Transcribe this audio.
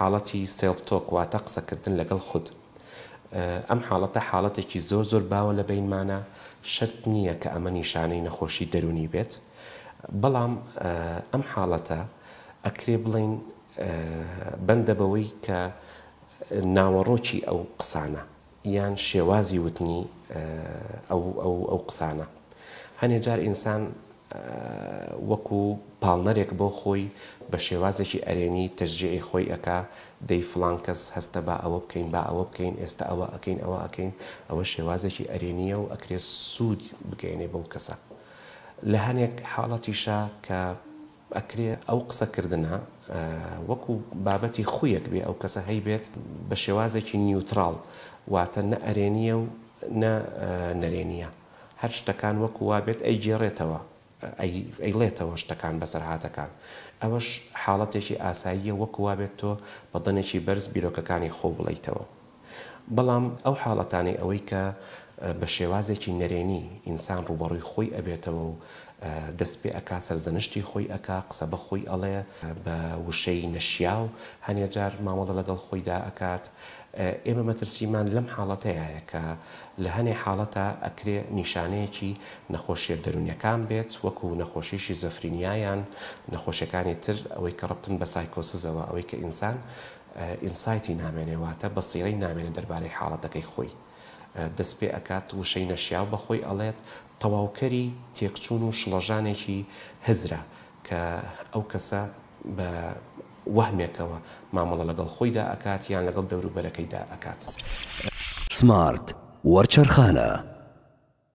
حاڵەتی سێلف تۆک واتە قسەکردن لەگەڵ خود. ئەم حاڵەتە حاڵەتێکی زۆر باوە لە بینمانە، شەرت نییە کە ئەمە نیشانەی نەخۆشی دەرونی بێت، بەڵام ئەم حاڵەتە ئەکرێ بڵین بەندە بەوەی کە ناوەڕۆکی ئەو قسانە یان شێوازی وتنی ئەو قسانە. هەنێ جار ئینسان وەکو پاڵنەرێک بۆ خۆی بە شێوازێکی ئەرێنی تەشجیعی خۆی ئەکا، دەی فڵان کەس هەستە با ئەوە بکەین، با ئەوە بکەین، ئێستا ئەوە ئەکەین، ئەوە ئەکەین، ئەوە شێوازێکی ئەرێنیە و ئەکرێ سوود بگەێنێ بەو کەسە. لە هەنێک حاڵەتیشە کە ئەکرێ ئەو قسەکردنە وەکو بابەتی خویەک بێ، ئەو کەسە هەی بێت بە شێوازێکی نیوترال، واتە نە ئەرێنیە و نە نەرێنیە، هەر شتەکان وەکو وا بێت ئەیگێڕێتەوە، ئەیڵێتەوە شتەکان بەسەر هاتەکان. ئەوەش حاڵەتێکی ئاساییە، وەکو وا بێت تۆ بەدەنێکی بەرز بیرۆکەکانی خۆ بڵیتەوە. بەڵام ئەو حاڵەتانی ئەوەی کە بە شێوازێکی نەرێنی ئینسان ڕوبەڕووی خۆی ئەبێتەوە و دەست پێ ئەکا، سەرزەنشتی خۆی ئەکا، قسە بە خۆی ئەڵێ بە وشەی نەشیا و هەنێ جار مامەڵە لەگەڵ خۆیدا ئەکات. ئێمە مەترسیمان لەم حاڵەتەیە کە لە هەنێ حاڵەتە ئەکرێ نیشانەیەکی نەخۆشیە دەرونیەکان بێت، وەکو نەخۆشی شیزۆفرینیایان نەخۆشیەکانی تر، ئەوەی کە ڕەبتن بە سایکۆسزەوە، ئەوەی کە ئینسان ئینسایتی نامێنێواتە بەسیرەی نامێنێت دەربارەی حاڵەتەکەی خۆی، دەست پێ ئەکات وشەی نەشیا بە خۆی ئەڵێت، تەواوکەری تێکچوون و شڵەژانێکی هزرە کە ئەو کەسە بە وەهمێکەوە مامەڵە لەگەڵ خۆیدا ئەکات یان لەگەڵ دەوروبەرەکەیدا ئەکات. سمارت وەرچەرخانە.